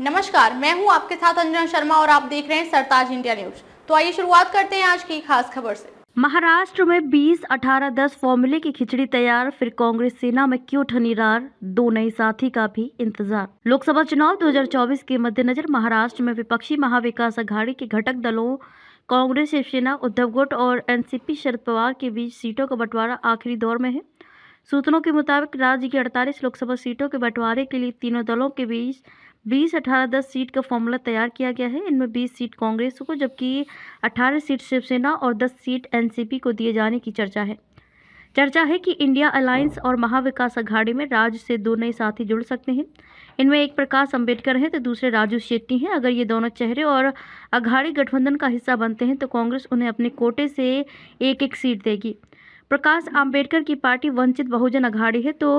नमस्कार, मैं हूं आपके साथ अंजना शर्मा और आप देख रहे हैं सरताज इंडिया न्यूज। तो आइए शुरुआत करते हैं आज की खास खबर से। महाराष्ट्र में 20-18-10 फॉर्मूले की खिचड़ी तैयार, फिर कांग्रेस सेना में क्यों ठनी रार, दो नई साथी का भी इंतजार। लोकसभा चुनाव 2024 के मद्देनजर महाराष्ट्र में विपक्षी महाविकास अघाड़ी के घटक दलों कांग्रेस, शिवसेना, उद्धव गुट और एनसीपी शरद पवार के बीच सीटों का बंटवारा आखिरी दौर में है। सूत्रों के मुताबिक राज्य की 48 लोकसभा सीटों के बंटवारे के लिए तीनों दलों के बीच 20-18-10 सीट का फॉर्मूला तैयार किया गया है। इनमें 20 सीट कांग्रेस को जबकि 18 सीट शिवसेना और 10 सीट एनसीपी को दिए जाने की चर्चा है कि इंडिया अलायंस और महाविकास अघाड़ी में राज्य से दो नए साथी जुड़ सकते हैं। इनमें एक प्रकाश अंबेडकर हैं तो दूसरे राजू शेट्टी हैं। अगर ये दोनों चेहरे और अघाड़ी गठबंधन का हिस्सा बनते हैं तो कांग्रेस उन्हें अपने कोटे से एक सीट देगी। प्रकाश आंबेडकर की पार्टी वंचित बहुजन अघाड़ी है तो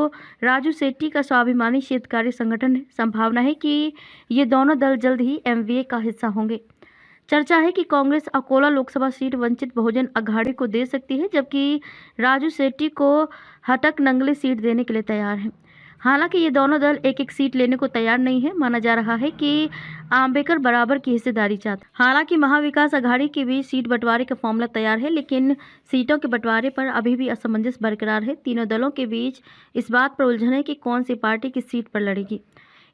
राजू शेट्टी का स्वाभिमानी क्षेत्रकारी संगठन है। संभावना है कि ये दोनों दल जल्द ही एमवीए का हिस्सा होंगे। चर्चा है कि कांग्रेस अकोला लोकसभा सीट वंचित बहुजन अघाड़ी को दे सकती है, जबकि राजू शेट्टी को हटक नंगले सीट देने के लिए तैयार है। हालांकि ये दोनों दल एक सीट लेने को तैयार नहीं है। माना जा रहा है कि आंबेडकर बराबर की हिस्सेदारी चाहता। हालांकि महाविकास अघाड़ी के बीच सीट बंटवारे का फॉर्मूला तैयार है, लेकिन सीटों के बंटवारे पर अभी भी असमंजस बरकरार है। तीनों दलों के बीच इस बात पर उलझन है कि कौन सी पार्टी किस सीट पर लड़ेगी।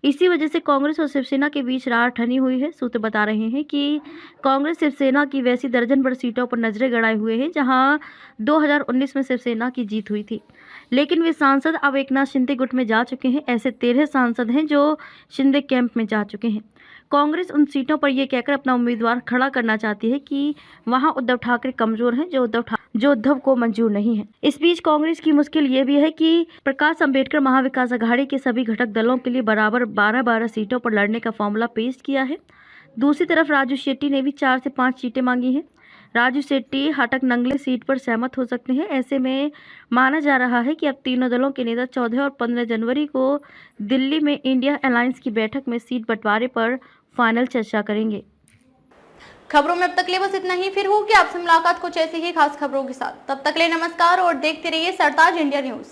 इसी वजह से कांग्रेस और शिवसेना के बीच रार ठनी हुई है। सूत्र बता रहे हैं कि कांग्रेस शिवसेना की वैसी दर्जन भर सीटों पर नजरें गड़ाए हुए हैं जहां 2019 में शिवसेना की जीत हुई थी, लेकिन वे सांसद अब एकनाथ शिंदे गुट में जा चुके हैं। ऐसे 13 सांसद हैं जो शिंदे कैंप में जा चुके हैं। कांग्रेस उन सीटों पर यह कहकर अपना उम्मीदवार खड़ा करना चाहती है कि वहां उद्धव ठाकरे कमजोर हैं, जो उद्धव को मंजूर नहीं है। इस बीच कांग्रेस की मुश्किल ये भी है कि प्रकाश अंबेडकर महाविकास अघाड़ी के सभी घटक दलों के लिए बराबर 12-12 सीटों पर लड़ने का फॉर्मूला पेश किया है। दूसरी तरफ राजू शेट्टी ने भी 4 से 5 सीटें मांगी हैं। राजू शेट्टी हटक नंगले सीट पर सहमत हो सकते हैं। ऐसे में माना जा रहा है कि अब तीनों दलों के नेता 14 और 15 जनवरी को दिल्ली में इंडिया अलायंस की बैठक में सीट बंटवारे पर फाइनल चर्चा करेंगे। खबरों में अब तक ले बस इतना ही। फिर होगी आपसे मुलाकात कुछ ऐसी ही खास खबरों के साथ। तब तक ले नमस्कार और देखते रहिए सरताज इंडिया न्यूज।